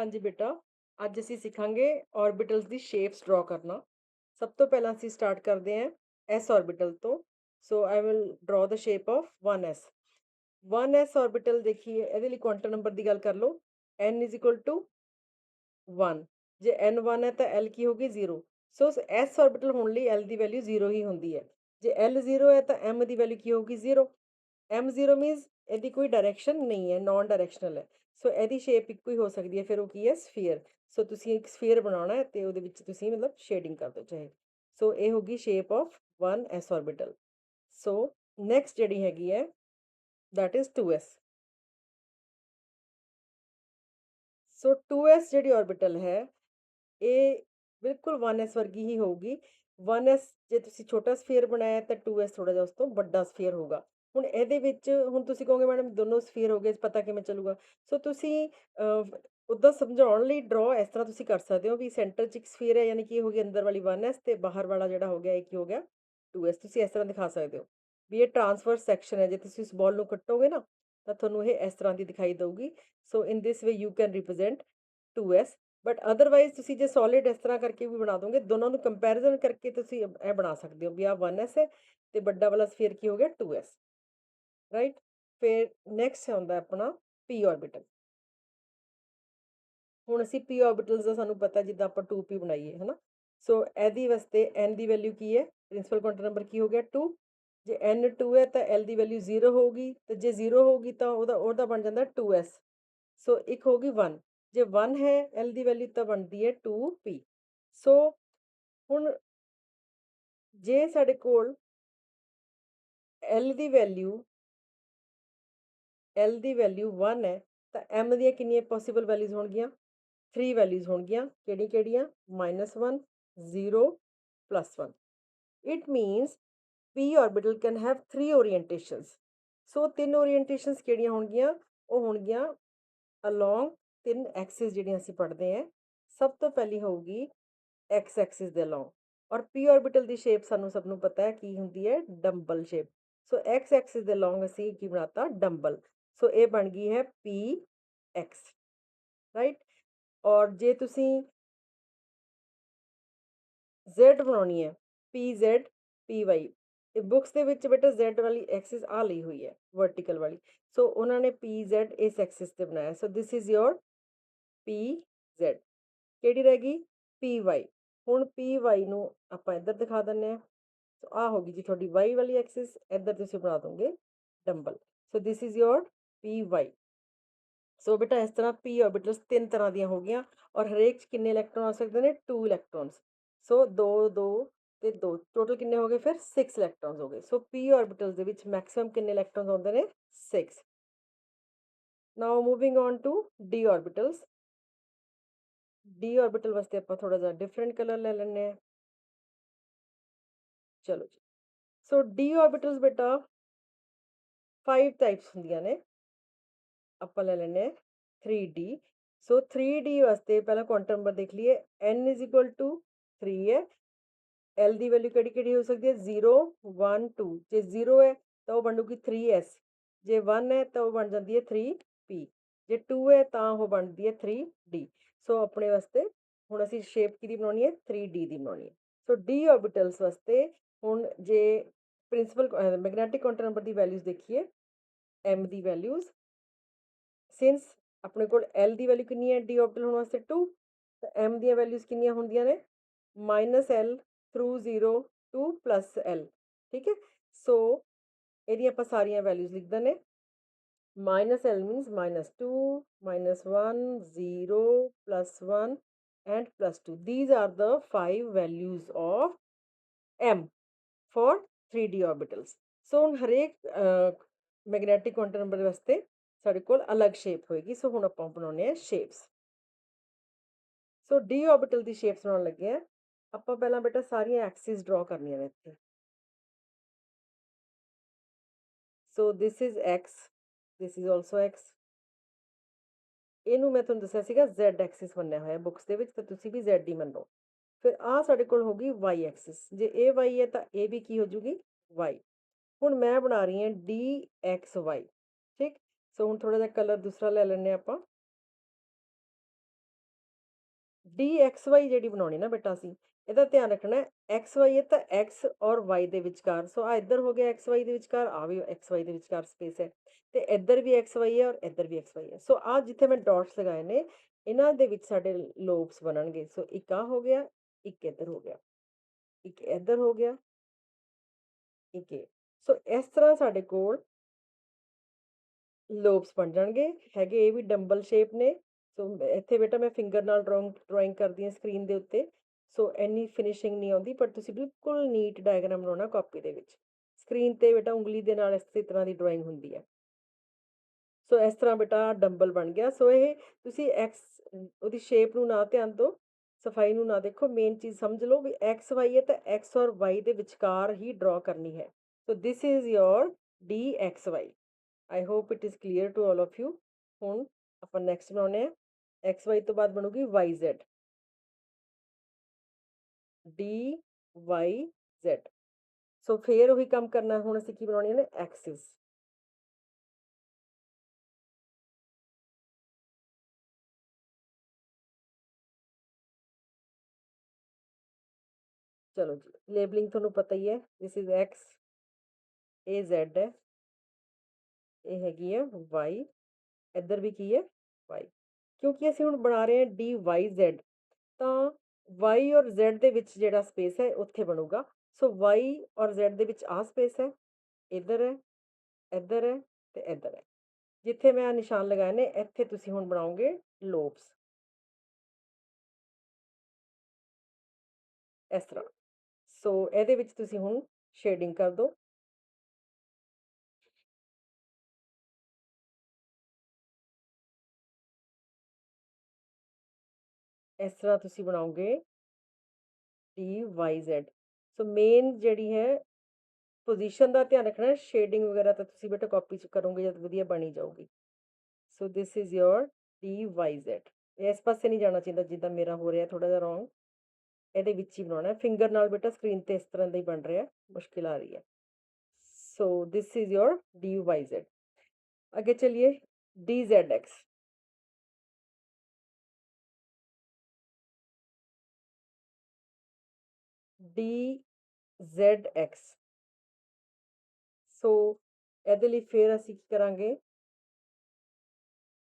हाँ जी बेटा, ਅੱਜ ਅਸੀਂ ਸਿੱਖਾਂਗੇ ऑर्बिटल्स ਦੀ ਸ਼ੇਪਸ ਡਰਾ ਕਰਨਾ। ਸਭ ਤੋਂ ਪਹਿਲਾਂ ਅਸੀਂ ਸਟਾਰਟ ਕਰਦੇ ਹਾਂ s ऑर्बिटल ਤੋਂ। ਸੋ ਆਈ ਵਿਲ ਡਰਾ ਦ shape of 1s। 1s orbital ਦੇਖੀਏ, ਇਹਦੇ ਲਈ ਕੁਆਂਟਮ ਨੰਬਰ ਦੀ ਗੱਲ ਕਰ ਲਓ। n is equal to 1। ਜੇ n 1 ਹੈ ਤਾਂ l ਕੀ ਹੋਗੀ 0। ਸੋ s ऑर्बिटल ਹੋਣ ਲਈ l ਦੀ ਵੈਲਿਊ 0 ਹੀ ਹੁੰਦੀ ਹੈ। ਜੇ l 0 ਹੈ ਤਾਂ m ਦੀ ਵੈਲਿਊ ਕੀ ਹੋਗੀ 0। m 0 ਮੀਨਸ ਇਹਦੀ ਕੋਈ ਡਾਇਰੈਕਸ਼ਨ ਨਹੀਂ ਹੈ, ਨॉन ਡਾਇਰੈਕਸ਼ਨਲ ਹੈ। ਸੋ ਇਹਦੀ ਸ਼ੇਪ ਇੱਕੋ ਹੀ ਹੋ ਸਕਦੀ ਹੈ, ਫਿਰ ਉਹ ਕੀ ਹੈ ਸਫੀਅਰ। ਸੋ ਤੁਸੀਂ ਇੱਕ ਸਫੀਅਰ ਬਣਾਉਣਾ ਹੈ ਤੇ ਉਹਦੇ ਵਿੱਚ ਤੁਸੀਂ ਮਤਲਬ ਸ਼ੇਡਿੰਗ ਕਰ ਦਿਓ ਚਾਹੇ। ਸੋ ਇਹ ਹੋਗੀ shape of 1s orbital. So next ਜਿਹੜੀ ਹੈਗੀ ਹੈ that is 2s। So 2s ਜਿਹੜੀ ऑर्बिटल ਹੈ ਇਹ ਬਿਲਕੁਲ 1s ਵਰਗੀ ਹੀ ਹੋਊਗੀ। 1s ਜੇ ਤੁਸੀਂ ਛੋਟਾ ਸਫੀਅਰ ਬਣਾਇਆ ਤਾਂ 2s ਥੋੜਾ ਜਿਹਾ ਉਸ ਤੋਂ ਵੱਡਾ ਸਫੀਅਰ ਹੋਊਗਾ। ਹੁਣ ਇਹਦੇ ਵਿੱਚ ਹੁਣ ਤੁਸੀਂ ਕਹੋਗੇ ਮੈਡਮ ਦੋਨੋਂ ਸਫੀਅਰ ਹੋ ਗਏ, ਪਤਾ ਕਿਵੇਂ ਚੱਲੂਗਾ। ਸੋ ਤੁਸੀਂ ਉੱਦਾਂ ਸਮਝਾਉਣ ਲਈ ਡਰਾ ਇਸ ਤਰ੍ਹਾਂ ਤੁਸੀਂ ਕਰ ਸਕਦੇ ਹੋ ਵੀ ਸੈਂਟਰ 'ਚ ਇੱਕ ਸਫੀਅਰ ਹੈ, ਯਾਨੀ ਕਿ ਇਹ ਹੋ ਗਈ ਅੰਦਰ ਵਾਲੀ 1s ਤੇ ਬਾਹਰ ਵਾਲਾ ਜਿਹੜਾ ਹੋ ਗਿਆ ਇਹ ਕੀ ਹੋ ਗਿਆ 2s। ਤੁਸੀਂ ਇਸ ਤਰ੍ਹਾਂ ਦਿਖਾ ਸਕਦੇ ਹੋ ਵੀ ਇਹ ਟਰਾਂਸਫਰਸ ਸੈਕਸ਼ਨ ਹੈ। ਜੇ ਤੁਸੀਂ ਇਸ ਬਾਲ ਨੂੰ ਕੱਟੋਗੇ ਨਾ ਤਾਂ ਤੁਹਾਨੂੰ ਇਹ ਇਸ ਤਰ੍ਹਾਂ ਦੀ ਦਿਖਾਈ ਦਊਗੀ। So in this way you can represent 2s। But otherwise ਤੁਸੀਂ ਜੇ ਸੋਲਿਡ ਇਸ ਤਰ੍ਹਾਂ ਕਰਕੇ ਵੀ ਬਣਾ ਦੋਗੇ, ਦੋਨਾਂ ਨੂੰ ਕੰਪੈਰੀਜ਼ਨ ਕਰਕੇ ਤੁਸੀਂ ਇਹ ਬਣਾ ਸਕਦੇ ਹੋ ਵੀ ਆਹ 1s ਹੈ ਤੇ ਵੱਡਾ ਵਾਲਾ ਸਫੀਅਰ ਕੀ ਹੋ ਗਿਆ 2s, ਰਾਈਟ। ਫਿਰ ਨੈਕਸਟ ਆਉਂਦਾ ਆਪਣਾ p ऑर्बिटल। ਹੁਣ ਅਸੀਂ p ऑर्बिटल्स ਦਾ ਸਾਨੂੰ ਪਤਾ ਜਿੱਦਾਂ ਆਪਾਂ 2p ਬਣਾਈਏ ਹੈ ਨਾ। ਸੋ ਇਹਦੀ ਵਾਸਤੇ n ਦੀ ਵੈਲਿਊ ਕੀ ਹੈ, ਪ੍ਰਿੰਸੀਪਲ ਕੁਆਂਟਮ ਨੰਬਰ ਕੀ ਹੋ ਗਿਆ 2। ਜੇ n 2 ਹੈ ਤਾਂ l ਦੀ ਵੈਲਿਊ 0 ਹੋਊਗੀ ਤੇ ਜੇ 0 ਹੋਊਗੀ ਤਾਂ ਉਹਦਾ ਬਣ ਜਾਂਦਾ 2s। ਸੋ ਇੱਕ ਹੋਗੀ 1। ਜੇ 1 ਹੈ l ਦੀ ਵੈਲਿਊ ਤਾਂ ਬਣਦੀ ਹੈ 2p। ਸੋ ਹੁਣ ਜੇ ਸਾਡੇ ਕੋਲ l ਦੀ ਵੈਲਿਊ 1 ਹੈ ਤਾਂ m ਦੀਆਂ ਕਿੰਨੀਆਂ ਪੋਸੀਬਲ ਵੈਲਿਊਜ਼ ਹੋਣਗੀਆਂ 3 ਵੈਲਿਊਜ਼ ਹੋਣਗੀਆਂ। ਕਿਹੜੀਆਂ -1, 0, +1। It means p orbital can have 3 orientations. So 3 orientations ਕਿਹੜੀਆਂ ਹੋਣਗੀਆਂ, ਉਹ ਹੋਣਗੀਆਂ ਅਲੋਂਗ 3 ਐਕਸਿਸ ਜਿਹੜੀਆਂ ਅਸੀਂ ਪੜ੍ਹਦੇ ਹਾਂ। ਸਭ ਤੋਂ ਪਹਿਲੀ ਹੋਊਗੀ x ਐਕਸਿਸ ਦੇ ਅਲੋਂਗ। ਔਰ p ऑर्बिटल ਦੀ ਸ਼ੇਪ ਸਾਨੂੰ ਸਭ ਨੂੰ ਪਤਾ ਹੈ ਕੀ ਹੁੰਦੀ ਹੈ, ਡੰਬਲ ਸ਼ੇਪ। ਸੋ x ਐਕਸਿਸ ਦੇ ਅਲੋਂਗ ਅਸੀਂ ਕੀ ਬਣਾਤਾ ਡੰਬਲ। ਸੋ ਇਹ ਬਣ ਗਈ ਹੈ px, ਰਾਈਟ। ਔਰ ਜੇ ਤੁਸੀਂ z ਬਣਾਉਣੀ ਹੈ pz py, ਇਹ ਬੁੱਕਸ ਦੇ ਵਿੱਚ ਬੇਟਾ z ਵਾਲੀ ਐਕਸਿਸ ਆ ਲਈ ਹੋਈ ਹੈ ਵਰਟੀਕਲ ਵਾਲੀ। ਸੋ ਉਹਨਾਂ ਨੇ pz ਇਸ ਐਕਸਿਸ ਤੇ ਬਣਾਇਆ। ਸੋ ਦਿਸ ਇਜ਼ योर pz। ਕਿਹੜੀ ਰਹਿ ਗਈ py। ਹੁਣ py ਨੂੰ ਆਪਾਂ ਇੱਧਰ ਦਿਖਾ ਦਿੰਦੇ ਹਾਂ। ਸੋ ਆਹ ਹੋ ਗਈ ਜੀ ਤੁਹਾਡੀ y ਵਾਲੀ ਐਕਸਿਸ, ਇੱਧਰ ਤੁਸੀਂ ਬਣਾ ਦੋਗੇ dumbbell. So this is your py। ਸੋ ਬੇਟਾ ਇਸ ਤਰ੍ਹਾਂ p ऑर्बिटल्स 3 ਤਰ੍ਹਾਂ ਦੀਆਂ ਹੋ ਗਈਆਂ ਔਰ ਹਰੇਕ 'ਚ ਕਿੰਨੇ ਇਲੈਕਟ੍ਰੋਨ ਆ ਸਕਦੇ ਨੇ 2 ਇਲੈਕਟ੍ਰੋਨਸ। ਸੋ 2 2 ਤੇ 2 ਟੋਟਲ ਕਿੰਨੇ ਹੋ ਗਏ ਫਿਰ 6 ਇਲੈਕਟ੍ਰੋਨਸ ਹੋ ਗਏ। ਸੋ p ऑर्बिटल्स ਦੇ ਵਿੱਚ ਮੈਕਸਿਮਮ ਕਿੰਨੇ ਇਲੈਕਟ੍ਰੋਨਸ ਹੁੰਦੇ ਨੇ 6। Now moving on to d orbitals. d orbital ਵਾਸਤੇ ਆਪਾਂ ਥੋੜਾ ਜਿਹਾ ਡਿਫਰੈਂਟ ਕਲਰ ਲੈ ਲੈਂਦੇ ਹਾਂ। ਚਲੋ ਜੀ। ਸੋ d ऑर्बिटल्स ਬੇਟਾ 5 ਟਾਈਪਸ ਹੁੰਦੀਆਂ ਨੇ। ਆਪਾਂ ਲੈ ਲੈਂਦੇ ਹਾਂ 3d। ਸੋ 3d ਵਾਸਤੇ ਪਹਿਲਾਂ ਕੁਆਂਟਮ ਨੰਬਰ ਦੇਖ ਲਈਏ। n ਇਜ਼ ਇਕੁਅਲ ਟੂ 3 ਹੈ। l ਦੀ ਵੈਲਿਊ ਕਿਹੜੀ ਕਿਹੜੀ ਹੋ ਸਕਦੀ ਹੈ 0 1 2। ਜੇ 0 ਹੈ ਤਾਂ ਉਹ ਬਣੂਗੀ 3s। ਜੇ 1 ਹੈ ਤਾਂ ਉਹ ਬਣ ਜਾਂਦੀ ਹੈ 3p। ਜੇ 2 ਹੈ ਤਾਂ ਉਹ ਬਣਦੀ ਹੈ 3d। ਸੋ ਆਪਣੇ ਵਾਸਤੇ ਹੁਣ ਅਸੀਂ ਸ਼ੇਪ ਕਿਹਦੀ ਬਣਾਉਣੀ ਹੈ 3d ਦੀ ਬਣਾਉਣੀ ਹੈ। ਸੋ d ऑर्बिटल्स ਵਾਸਤੇ ਹੁਣ ਜੇ ਪ੍ਰਿੰਸੀਪਲ ਮੈਗਨੈਟਿਕ ਕੁਆਂਟਮ ਨੰਬਰ ਦੀ ਵੈਲਿਊਜ਼ ਦੇਖੀਏ, m ਦੀ ਵੈਲਿਊਜ਼ ਸਿੰਸ ਆਪਣੇ ਕੋਲ l ਦੀ ਵੈਲਿਊ ਕਿੰਨੀ ਹੈ d ऑर्बिटल ਹੋਣ ਵਾਸਤੇ 2, ਤਾਂ m ਦੀਆਂ ਵੈਲਿਊਜ਼ ਕਿੰਨੀਆਂ ਹੁੰਦੀਆਂ ਨੇ -l ਥਰੂ 0 2 +l। ਠੀਕ ਹੈ। ਸੋ ਇਹਦੀਆਂ ਆਪਾਂ ਸਾਰੀਆਂ ਵੈਲਿਊਜ਼ ਲਿਖ ਦਿੰਦੇ। -l means -2 -1 0 +1 and +2। These are the 5 values of m for 3d orbitals। ਸੋ ਹੁਣ ਹਰੇਕ ਮੈਗਨੈਟਿਕ ਕੁਆਂਟਮ ਨੰਬਰ ਵਾਸਤੇ ਸਾਡੇ ਕੋਲ ਅਲੱਗ ਸ਼ੇਪ ਹੋਏਗੀ। ਸੋ ਹੁਣ ਆਪਾਂ ਬਣਾਉਂਦੇ ਹਾਂ ਸ਼ੇਪਸ। ਸੋ d ऑर्बिटल ਦੀ ਸ਼ੇਪਸ ਬਣਾਉਣ ਲੱਗੇ ਹਾਂ। ਆਪਾਂ ਪਹਿਲਾਂ ਬੇਟਾ ਸਾਰੀਆਂ ਐਕਸਿਸ ਡਰਾ ਕਰਨੀਆਂ ਨੇ ਇੱਥੇ। So this is x, this is also x। ਇਹਨੂੰ ਮੈਂ ਤੁਹਾਨੂੰ ਦੱਸਿਆ ਸੀਗਾ z ਐਕਸਿਸ ਮੰਨਿਆ ਹੋਇਆ ਬੁੱਕਸ ਦੇ ਵਿੱਚ, ਤਾਂ ਤੁਸੀਂ ਵੀ z ਹੀ ਮੰਨੋ। ਫਿਰ ਆਹ ਸਾਡੇ ਕੋਲ ਹੋ ਗਈ y ਐਕਸਿਸ। ਜੇ ਇਹ y ਹੈ ਤਾਂ ਇਹ ਵੀ ਕੀ ਹੋ ਜੂਗੀ y। ਹੁਣ ਮੈਂ ਬਣਾ ਰਹੀ ਹਾਂ dxy। ਠੀਕ। ਸੋ ਹੁਣ ਥੋੜਾ ਜਿਹਾ ਕਲਰ ਦੂਸਰਾ ਲੈ ਲੈਂਦੇ ਹਾਂ ਆਪਾਂ। डी एक्स वाई ਜਿਹੜੀ ਬਣਾਉਣੀ ਨਾ ਬੇਟਾ ਅਸੀਂ ਇਹਦਾ ਧਿਆਨ ਰੱਖਣਾ ਹੈ ਐਕਸ ਵਾਈ ਹੈ ਤਾਂ ਐਕਸ ਔਰ ਵਾਈ ਦੇ ਵਿਚਕਾਰ ਸੋ ਆ ਇੱਧਰ ਹੋ ਗਿਆ ਐਕਸ ਵਾਈ ਦੇ ਵਿਚਕਾਰ ਆ ਵੀ ਐਕਸ ਵਾਈ ਦੇ ਵਿਚਕਾਰ ਸਪੇਸ ਹੈ ਤੇ ਇੱਧਰ ਵੀ ਐਕਸ ਵਾਈ ਹੈ ਔਰ ਇੱਧਰ ਵੀ ਐਕਸ ਵਾਈ ਹੈ ਸੋ ਆ ਜਿੱਥੇ ਮੈਂ ਡਾਟਸ ਲਗਾਏ ਨੇ ਇਹਨਾਂ ਦੇ ਵਿੱਚ ਸਾਡੇ ਲੋਬਸ ਬਣਨਗੇ ਸੋ ਇੱਕ ਆ ਹੋ ਗਿਆ ਇੱਕ ਇੱਧਰ ਹੋ ਗਿਆ ਇੱਕ ਇੱਧਰ ਹੋ ਗਿਆ ਇੱਕ ਇਹ ਸੋ ਇਸ ਤਰ੍ਹਾਂ ਸਾਡੇ ਕੋਲ ਲੋਬਸ ਬਣ ਜਾਣਗੇ ਹੈਗੇ ਇਹ ਵੀ ਡੰਬਲ ਸ਼ੇਪ ਨੇ ਸੋ ਇੱਥੇ ਬੇਟਾ ਮੈਂ ਫਿੰਗਰ ਨਾਲ ਡਰਾਇੰਗ ਕਰਦੀ ਹਾਂ ਸਕਰੀਨ ਦੇ ਉੱਤੇ ਸੋ ਇੰਨੀ ਫਿਨਿਸ਼ਿੰਗ ਨਹੀਂ ਆਉਂਦੀ ਪਰ ਤੁਸੀਂ ਬਿਲਕੁਲ ਨੀਟ ਡਾਇਗਰਾਮ ਬਣਾਉਣਾ ਕਾਪੀ ਦੇ ਵਿੱਚ ਸਕਰੀਨ ਤੇ ਬੇਟਾ ਉਂਗਲੀ ਦੇ ਨਾਲ ਇਸੇ ਤਰ੍ਹਾਂ ਦੀ ਡਰਾਇੰਗ ਹੁੰਦੀ ਹੈ ਸੋ ਇਸ ਤਰ੍ਹਾਂ ਬੇਟਾ ਡੰਬਲ ਬਣ ਗਿਆ ਸੋ ਇਹ ਤੁਸੀਂ ਐਕਸ ਉਹਦੀ ਸ਼ੇਪ ਨੂੰ ਨਾ ਧਿਆਨ ਦਿਓ ਸਫਾਈ ਨੂੰ ਨਾ ਦੇਖੋ ਮੇਨ ਚੀਜ਼ ਸਮਝ ਲਓ ਵੀ ਐਕਸ ਵਾਈ ਹੈ ਤਾਂ ਐਕਸ ਔਰ ਵਾਈ ਦੇ ਵਿਚਕਾਰ ਹੀ ਡਰਾ ਕਰਨੀ ਹੈ so this is your d x y I hope it is clear to all of you ਹੁਣ ਆਪਾਂ ਨੈਕਸਟ ਬਣਾਉਣੇ ਆ ਐਕਸ ਵਾਈ ਤੋਂ ਬਾਅਦ ਬਣੂਗੀ y z d Y Z so ਫੇਰ ਉਹੀ ਕੰਮ ਕਰਨਾ ਹੁਣ ਅਸੀਂ ਕੀ ਬਣਾਉਣੀਆਂ ਨੇ ਐਕਸਿਸ ਚਲੋ ਜੀ ਲੇਬਲਿੰਗ ਤੁਹਾਨੂੰ ਪਤਾ ਹੀ ਹੈ ਦਿਸ ਇਜ਼ ਐਕਸ ਇਹ ਜ਼ੈਡ ਹੈ ਇਹ ਹੈਗੀ ਹੈ ਵਾਈ ਇੱਧਰ ਵੀ ਕੀ ਹੈ ਵਾਈ ਕਿਉਂਕਿ ਅਸੀਂ ਹੁਣ ਬਣਾ ਰਹੇ ਹਾਂ ਡੀ ਵਾਈ ਜ਼ੈਡ ਤਾਂ ਵਾਈ ਔਰ ਜ਼ੈਡ ਦੇ ਵਿੱਚ ਜਿਹੜਾ ਸਪੇਸ ਹੈ ਉੱਥੇ ਬਣੂਗਾ ਸੋ ਵਾਈ ਔਰ ਜ਼ੈਡ ਦੇ ਵਿੱਚ ਆਹ ਸਪੇਸ ਹੈ ਇੱਧਰ ਹੈ ਇੱਧਰ ਹੈ ਤੇ ਇੱਧਰ ਹੈ ਜਿੱਥੇ ਮੈਂ ਨਿਸ਼ਾਨ ਲਗਾਏ ਨੇ ਇੱਥੇ ਤੁਸੀਂ ਹੁਣ ਬਣਾਓਗੇ ਲੋਬਸ ਇਸ ਤਰ੍ਹਾਂ ਸੋ ਇਹਦੇ ਵਿੱਚ ਤੁਸੀਂ ਹੁਣ ਸ਼ੇਡਿੰਗ ਕਰ ਦਿਓ ਇਸ ਤਰ੍ਹਾਂ ਤੁਸੀਂ ਬਣਾਓਗੇ D Y Z so main ਜਿਹੜੀ ਹੈ ਪੋਜੀਸ਼ਨ ਦਾ ਧਿਆਨ ਰੱਖਣਾ ਸ਼ੇਡਿੰਗ ਵਗੈਰਾ ਤਾਂ ਤੁਸੀਂ ਬੇਟਾ ਕਾਪੀ ਚ ਕਰੋਗੇ ਜਦ ਵਧੀਆ ਬਣੀ ਜਾਊਗੀ so this is your d Y z ਇਸ ਪਾਸੇ ਨਹੀਂ ਜਾਣਾ ਚਾਹੀਦਾ ਜਿੱਦਾਂ ਮੇਰਾ ਹੋ ਰਿਹਾ ਥੋੜਾ ਜਿਹਾ ਰੋਂਗ ਇਹਦੇ ਵਿੱਚ ਹੀ ਬਣਾਉਣਾ ਫਿੰਗਰ ਨਾਲ ਬੇਟਾ ਸਕਰੀਨ ਤੇ ਇਸ ਤਰ੍ਹਾਂ ਦਾ ਹੀ ਬਣ ਰਿਹਾ ਮੁਸ਼ਕਿਲ ਆ ਰਹੀ ਹੈ so this is your d y z आगे चलिए d z x d z x so ਇਹਦੇ ਲਈ ਫਿਰ ਅਸੀਂ ਕੀ ਕਰਾਂਗੇ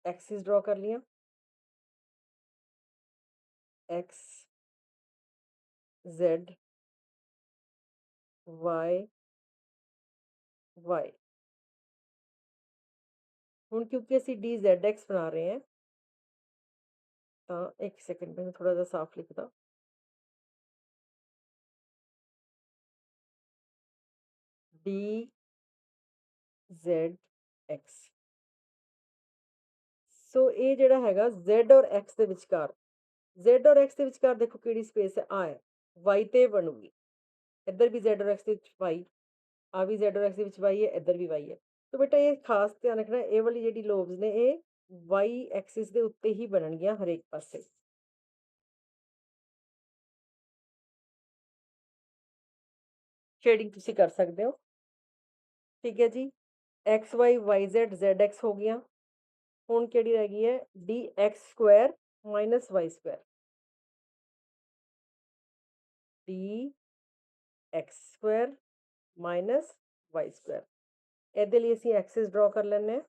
ਐਕਸਿਸ ਡਰਾ ਕਰ ਲੀਆਂ एक्स जेड वाई वाई ਹੁਣ ਕਿਉਂਕਿ ਅਸੀਂ डी जेड एक्स ਬਣਾ ਰਹੇ ਹਾਂ ਤਾਂ ਇੱਕ ਸੈਕਿੰਡ ਮੈਨੂੰ ਥੋੜਾ ਜਿਹਾ ਸਾਫ਼ ਲਿਖਦਾ डी जेड एक्स ਸੋ ਇਹ ਜਿਹੜਾ ਹੈਗਾ z ਔਰ x ਦੇ ਵਿਚਕਾਰ z ਔਰ x ਦੇ ਵਿਚਕਾਰ ਦੇਖੋ ਕਿਹੜੀ ਸਪੇਸ ਹੈ ਆ ਹੈ y ਤੇ ਬਣੂਗੀ ਇੱਧਰ ਵੀ z ਔਰ x ਦੇ ਵਿੱਚ y ਆ ਵੀ z ਔਰ x ਦੇ ਵਿੱਚ y ਹੈ ਇੱਧਰ ਵੀ y ਹੈ ਸੋ ਬੇਟਾ ਇਹ ਖਾਸ ਧਿਆਨ ਰੱਖਣਾ ਇਹ ਵਾਲੀ ਜਿਹੜੀ ਲੋਬਸ ਨੇ ਇਹ y ਐਕਸਿਸ ਦੇ ਉੱਤੇ ਹੀ ਬਣਨਗੀਆਂ ਹਰੇਕ ਪਾਸੇ ਸ਼ੇਡਿੰਗ ਤੁਸੀਂ ਕਰ ਸਕਦੇ ਹੋ ਠੀਕ ਹੈ ਜੀ X Y Y Z Z X हो गया ਹੁਣ ਕਿਹੜੀ ਰਹਿ ਗਈ ਹੈ D x square minus Y square D x square minus Y square ਇਹਦੇ ਲਈ ਅਸੀਂ ਐਕਸਿਸ ਡਰਾ ਕਰ ਲੈਂਦੇ ਹਾਂ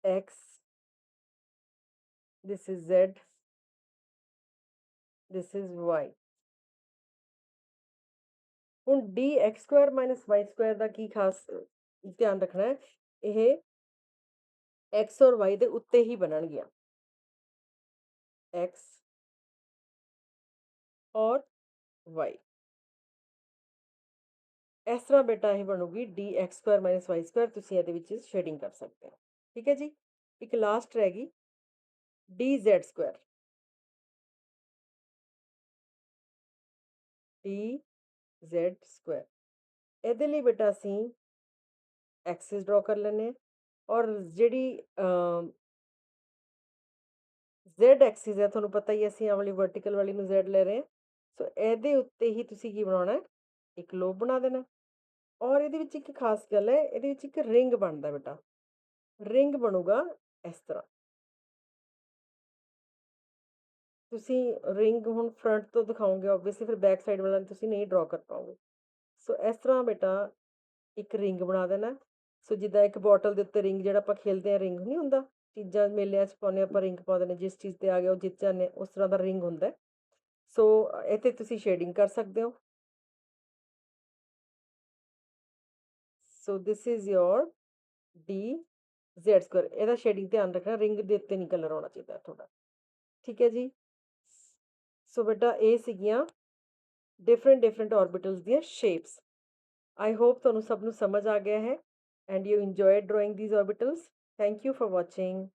x this is z this is y ਹੁਣ d x square minus Y square ਦਾ ਕੀ ਖਾਸ ਧਿਆਨ ਰੱਖਣਾ ਹੈ ਇਹ x ਔਰ y ਦੇ ਉੱਤੇ ਹੀ ਬਣਨਗੀਆਂ x ਔਰ y ਇਸ ਤਰ੍ਹਾਂ ਬੇਟਾ ਇਹ ਬਣੂਗੀ D x square minus Y square ਤੁਸੀਂ ਇਹਦੇ ਵਿੱਚ ਸ਼ੇਡਿੰਗ ਕਰ ਸਕਦੇ ਹੋ ਠੀਕ ਹੈ ਜੀ ਇੱਕ ਲਾਸਟ ਰਹਿ ਗਈ D Z square D Z square ਇਹਦੇ ਲਈ ਬੇਟਾ ਅਸੀਂ ਐਕਸਿਸ ਡਰਾ ਕਰ ਲੈਂਦੇ ਹਾਂ ਔਰ ਜਿਹੜੀ z ਐਕਸਿਸ ਹੈ ਤੁਹਾਨੂੰ ਪਤਾ ਹੀ ਅਸੀਂ ਆਹ ਵਾਲੀ ਵਰਟੀਕਲ ਵਾਲੀ ਨੂੰ z ਲੈ ਰਹੇ ਹਾਂ ਸੋ ਇਹਦੇ ਉੱਤੇ ਹੀ ਤੁਸੀਂ ਕੀ ਬਣਾਉਣਾ ਹੈ ਇੱਕ ਲੋਬ ਬਣਾ ਦੇਣਾ ਔਰ ਇਹਦੇ ਵਿੱਚ ਇੱਕ ਖਾਸ ਗੱਲ ਹੈ, ਇਹਦੇ ਵਿੱਚ ਇੱਕ ਰਿੰਗ ਬਣਦਾ ਬੇਟਾ। ਰਿੰਗ ਬਣੂਗਾ ਇਸ ਤਰ੍ਹਾਂ। ਤੁਸੀਂ ਰਿੰਗ ਹੁਣ ਫਰੰਟ ਤੋਂ ਦਿਖਾਓਗੇ ਓਬਵੀਅਸਲੀ, ਫਿਰ ਬੈਕ ਸਾਈਡ ਵਾਲਾ ਤੁਸੀਂ ਨਹੀਂ ਡਰਾ ਕਰ ਪਾਓਗੇ। ਸੋ ਇਸ ਤਰ੍ਹਾਂ ਬੇਟਾ ਇੱਕ ਰਿੰਗ ਬਣਾ ਦੇਣਾ। ਸੋ ਜਿੱਦਾਂ ਇੱਕ ਬੋਟਲ ਦੇ ਉੱਤੇ ਰਿੰਗ, ਜਿਹੜਾ ਆਪਾਂ ਖੇਲਦੇ ਹਾਂ ਰਿੰਗ ਨਹੀਂ ਹੁੰਦਾ, ਚੀਜ਼ਾਂ ਮੇਲਿਆਂ 'ਚ ਪਾਉਂਦੇ ਆਪਾਂ ਰਿੰਗ ਪਾ ਦਿੰਦੇ, ਜਿਸ ਚੀਜ਼ 'ਤੇ ਆ ਗਿਆ ਉਹ ਜਿੱਤ ਜਾਂਦੇ, ਉਸ ਤਰ੍ਹਾਂ ਦਾ ਰਿੰਗ ਹੁੰਦਾ। ਸੋ ਇੱਥੇ ਤੁਸੀਂ ਸ਼ੇਡਿੰਗ ਕਰ ਸਕਦੇ ਹੋ। So this is your d z square. ਇਹਦਾ ਸ਼ੇਡਿੰਗ ਧਿਆਨ ਰੱਖਣਾ, ਰਿੰਗ ਦੇ ਉੱਤੇ ਨਹੀਂ ਕਲਰ ਆਉਣਾ ਚਾਹੀਦਾ ਤੁਹਾਡਾ। ਠੀਕ ਹੈ ਜੀ। ਸੋ ਬੇਟਾ ਇਹ ਸੀਗੀਆਂ ਡਿਫਰੈਂਟ ਔਰਬਿਟਲਸ ਦੀਆਂ ਸ਼ੇਪਸ। I hope ਤੁਹਾਨੂੰ ਸਭ ਨੂੰ ਸਮਝ ਆ ਗਿਆ ਹੈ and you enjoyed drawing these orbitals. Thank you for watching.